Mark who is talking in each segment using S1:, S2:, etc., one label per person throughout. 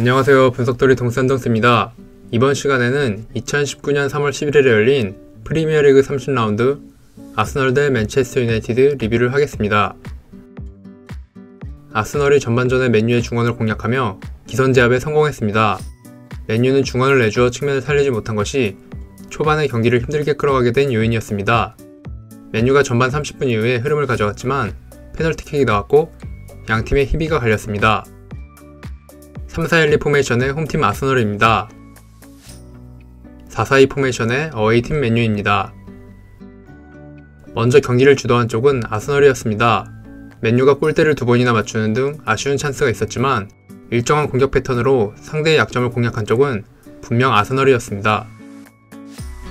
S1: 안녕하세요. 분석돌이 동산동스입니다. 이번 시간에는 2019년 3월 11일에 열린 프리미어리그 30라운드 아스널 대 맨체스터 유나이티드 리뷰를 하겠습니다. 아스널이 전반전에 맨유의 중원을 공략하며 기선제압에 성공했습니다. 맨유는 중원을 내주어 측면을 살리지 못한 것이 초반에 경기를 힘들게 끌어가게 된 요인이었습니다. 맨유가 전반 30분 이후에 흐름을 가져갔지만 페널티킥이 나왔고 양팀의 희비가 갈렸습니다. 3-4-1-2 포메이션의 홈팀 아스널입니다. 4-4-2 포메이션의 어웨이팀 맨유입니다. 먼저 경기를 주도한 쪽은 아스널이었습니다. 맨유가 골대를 2번이나 맞추는 등 아쉬운 찬스가 있었지만 일정한 공격 패턴으로 상대의 약점을 공략한 쪽은 분명 아스널이었습니다.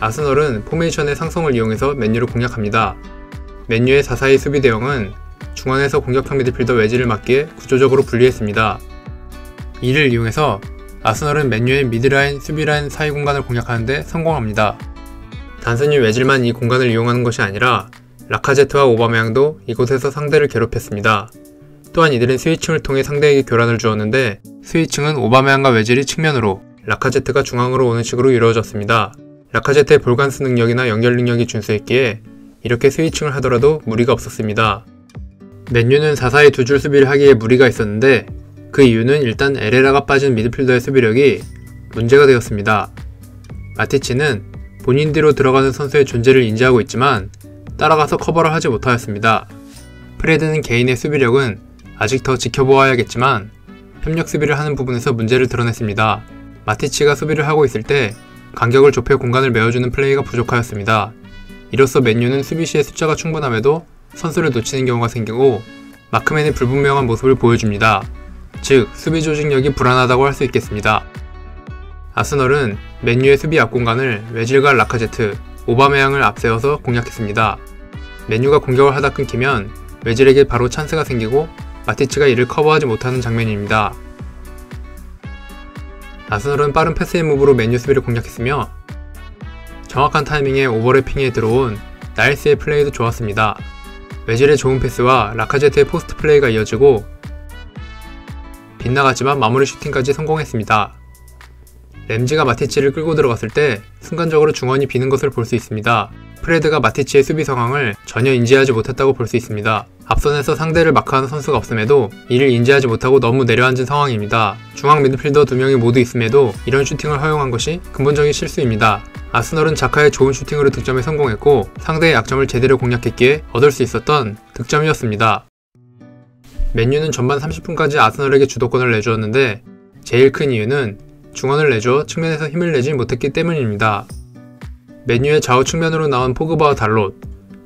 S1: 아스널은 포메이션의 상성을 이용해서 맨유를 공략합니다. 맨유의 4-4-2 수비 대형은 중원에서 공격형 미드필더 외지를 막기에 구조적으로 불리했습니다. 이를 이용해서 아스널은 맨유의 미드라인, 수비라인 사이 공간을 공략하는데 성공합니다. 단순히 외질만 이 공간을 이용하는 것이 아니라 라카제트와 오바메양도 이곳에서 상대를 괴롭혔습니다. 또한 이들은 스위칭을 통해 상대에게 교란을 주었는데 스위칭은 오바메양과 외질이 측면으로, 라카제트가 중앙으로 오는 식으로 이루어졌습니다. 라카제트의 볼간스 능력이나 연결 능력이 준수했기에 이렇게 스위칭을 하더라도 무리가 없었습니다. 맨유는 4-4-2 두 줄 수비를 하기에 무리가 있었는데 그 이유는 일단 에레라가 빠진 미드필더의 수비력이 문제가 되었습니다. 마티치는 본인 뒤로 들어가는 선수의 존재를 인지하고 있지만 따라가서 커버를 하지 못하였습니다. 프레드는 개인의 수비력은 아직 더 지켜보아야겠지만 협력 수비를 하는 부분에서 문제를 드러냈습니다. 마티치가 수비를 하고 있을 때 간격을 좁혀 공간을 메워주는 플레이가 부족하였습니다. 이로써 맨유는 수비 시에 숫자가 충분함에도 선수를 놓치는 경우가 생기고 마크맨의 불분명한 모습을 보여줍니다. 즉, 수비 조직력이 불안하다고 할 수 있겠습니다. 아스널은 맨유의 수비 앞공간을 외질과 라카제트, 오바메양을 앞세워서 공략했습니다. 맨유가 공격을 하다 끊기면 외질에게 바로 찬스가 생기고 마티치가 이를 커버하지 못하는 장면입니다. 아스널은 빠른 패스의 무브로 맨유 수비를 공략했으며 정확한 타이밍에 오버래핑에 들어온 나일스의 플레이도 좋았습니다. 외질의 좋은 패스와 라카제트의 포스트 플레이가 이어지고 빗나갔지만 마무리 슈팅까지 성공했습니다. 램지가 마티치를 끌고 들어갔을 때 순간적으로 중원이 비는 것을 볼 수 있습니다. 프레드가 마티치의 수비 상황을 전혀 인지하지 못했다고 볼 수 있습니다. 앞선에서 상대를 마크하는 선수가 없음에도 이를 인지하지 못하고 너무 내려앉은 상황입니다. 중앙 미드필더 2명이 모두 있음에도 이런 슈팅을 허용한 것이 근본적인 실수입니다. 아스널은 자카의 좋은 슈팅으로 득점에 성공했고 상대의 약점을 제대로 공략했기에 얻을 수 있었던 득점이었습니다. 맨유는 전반 30분까지 아스널에게 주도권을 내주었는데 제일 큰 이유는 중원을 내주어 측면에서 힘을 내지 못했기 때문입니다. 맨유의 좌우 측면으로 나온 포그바와 달롯,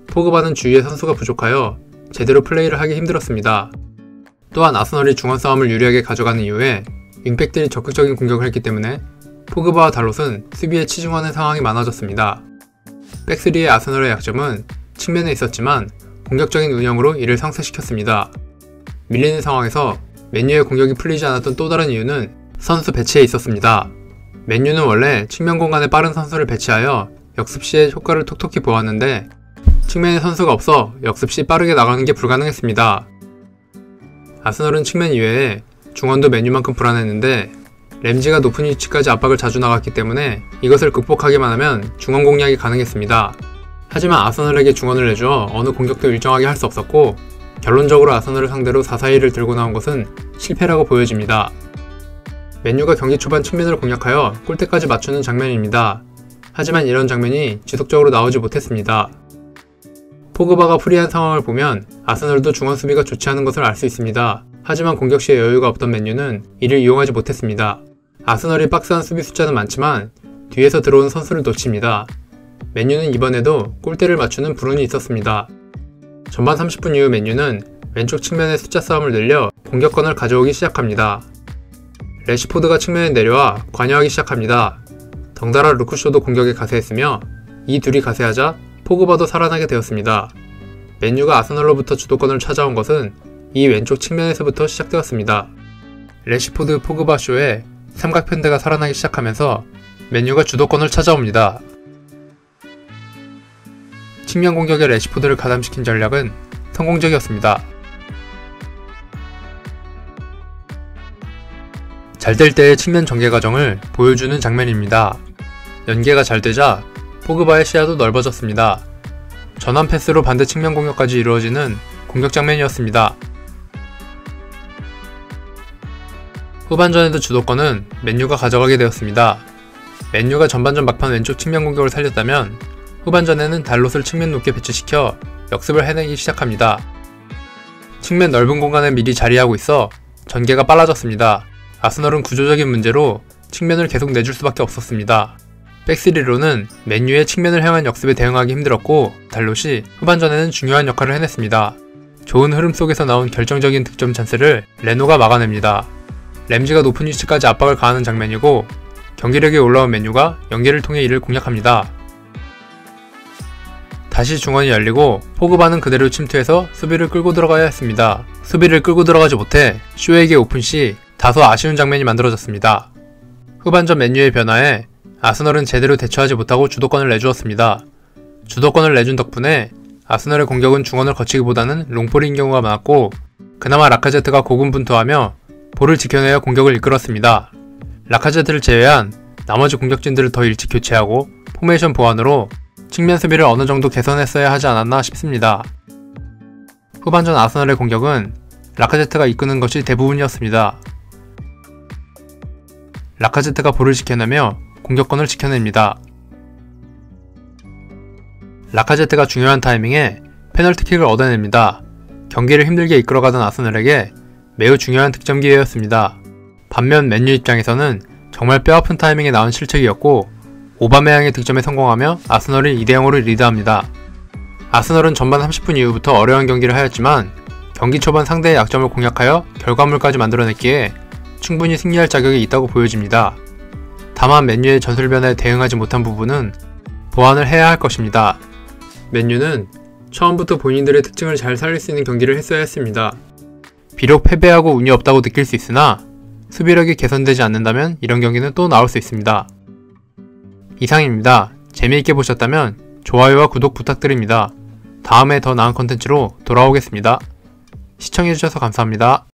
S1: 포그바는 주위에 선수가 부족하여 제대로 플레이를 하기 힘들었습니다. 또한 아스널이 중원 싸움을 유리하게 가져가는 이유에 윙백들이 적극적인 공격을 했기 때문에 포그바와 달롯은 수비에 치중하는 상황이 많아졌습니다. 백스리의 아스널의 약점은 측면에 있었지만 공격적인 운영으로 이를 상쇄시켰습니다. 밀리는 상황에서 맨유의 공격이 풀리지 않았던 또 다른 이유는 선수 배치에 있었습니다. 맨유는 원래 측면 공간에 빠른 선수를 배치하여 역습 시에 효과를 톡톡히 보았는데 측면에 선수가 없어 역습 시 빠르게 나가는 게 불가능했습니다. 아스널은 측면 이외에 중원도 맨유만큼 불안했는데 램지가 높은 위치까지 압박을 자주 나갔기 때문에 이것을 극복하기만 하면 중원 공략이 가능했습니다. 하지만 아스널에게 중원을 내주어 어느 공격도 일정하게 할 수 없었고 결론적으로 아스널을 상대로 4-4-2를 들고 나온 것은 실패라고 보여집니다. 맨유가 경기 초반 측면을 공략하여 골대까지 맞추는 장면입니다. 하지만 이런 장면이 지속적으로 나오지 못했습니다. 포그바가 프리한 상황을 보면 아스널도 중원 수비가 좋지 않은 것을 알 수 있습니다. 하지만 공격 시에 여유가 없던 맨유는 이를 이용하지 못했습니다. 아스널이 박스한 수비 숫자는 많지만 뒤에서 들어온 선수를 놓칩니다. 맨유는 이번에도 골대를 맞추는 불운이 있었습니다. 전반 30분 이후 맨유는 왼쪽 측면의 숫자 싸움을 늘려 공격권을 가져오기 시작합니다. 래시포드가 측면에 내려와 관여하기 시작합니다. 덩달아 루크쇼도 공격에 가세했으며 이 둘이 가세하자 포그바도 살아나게 되었습니다. 맨유가 아스널로부터 주도권을 찾아온 것은 이 왼쪽 측면에서부터 시작되었습니다. 래시포드 포그바 쇼에 삼각편대가 살아나기 시작하면서 맨유가 주도권을 찾아옵니다. 측면 공격에 래시포드를 가담시킨 전략은 성공적이었습니다. 잘 될 때의 측면 전개 과정을 보여주는 장면입니다. 연계가 잘 되자 포그바의 시야도 넓어졌습니다. 전환 패스로 반대 측면 공격까지 이루어지는 공격 장면이었습니다. 후반전에도 주도권은 맨유가 가져가게 되었습니다. 맨유가 전반전 막판 왼쪽 측면 공격을 살렸다면 후반전에는 달롯을 측면 높게 배치시켜 역습을 해내기 시작합니다. 측면 넓은 공간에 미리 자리하고 있어 전개가 빨라졌습니다. 아스널은 구조적인 문제로 측면을 계속 내줄 수밖에 없었습니다. 백3로는 맨유의 측면을 향한 역습에 대응하기 힘들었고 달롯이 후반전에는 중요한 역할을 해냈습니다. 좋은 흐름 속에서 나온 결정적인 득점 찬스를 레노가 막아냅니다. 램지가 높은 위치까지 압박을 가하는 장면이고 경기력이 올라온 맨유가 연계를 통해 이를 공략합니다. 다시 중원이 열리고 포그바는 그대로 침투해서 수비를 끌고 들어가야 했습니다. 수비를 끌고 들어가지 못해 쇼에게 오픈 시 다소 아쉬운 장면이 만들어졌습니다. 후반전 맨유의 변화에 아스널은 제대로 대처하지 못하고 주도권을 내주었습니다. 주도권을 내준 덕분에 아스널의 공격은 중원을 거치기보다는 롱볼인 경우가 많았고 그나마 라카제트가 고군분투하며 볼을 지켜내어 공격을 이끌었습니다. 라카제트를 제외한 나머지 공격진들을 더 일찍 교체하고 포메이션 보완으로 측면 수비를 어느 정도 개선했어야 하지 않았나 싶습니다. 후반전 아스널의 공격은 라카제트가 이끄는 것이 대부분이었습니다. 라카제트가 볼을 지켜내며 공격권을 지켜냅니다. 라카제트가 중요한 타이밍에 페널티킥을 얻어냅니다. 경기를 힘들게 이끌어가던 아스널에게 매우 중요한 득점 기회였습니다. 반면 맨유 입장에서는 정말 뼈아픈 타이밍에 나온 실책이었고 오바메양의 득점에 성공하며 아스널이 2대0으로 리드합니다. 아스널은 전반 30분 이후부터 어려운 경기를 하였지만 경기 초반 상대의 약점을 공략하여 결과물까지 만들어냈기에 충분히 승리할 자격이 있다고 보여집니다. 다만 맨유의 전술변화에 대응하지 못한 부분은 보완을 해야 할 것입니다. 맨유는 처음부터 본인들의 특징을 잘 살릴 수 있는 경기를 했어야 했습니다. 비록 패배하고 운이 없다고 느낄 수 있으나 수비력이 개선되지 않는다면 이런 경기는 또 나올 수 있습니다. 이상입니다. 재미있게 보셨다면 좋아요와 구독 부탁드립니다. 다음에 더 나은 컨텐츠로 돌아오겠습니다. 시청해주셔서 감사합니다.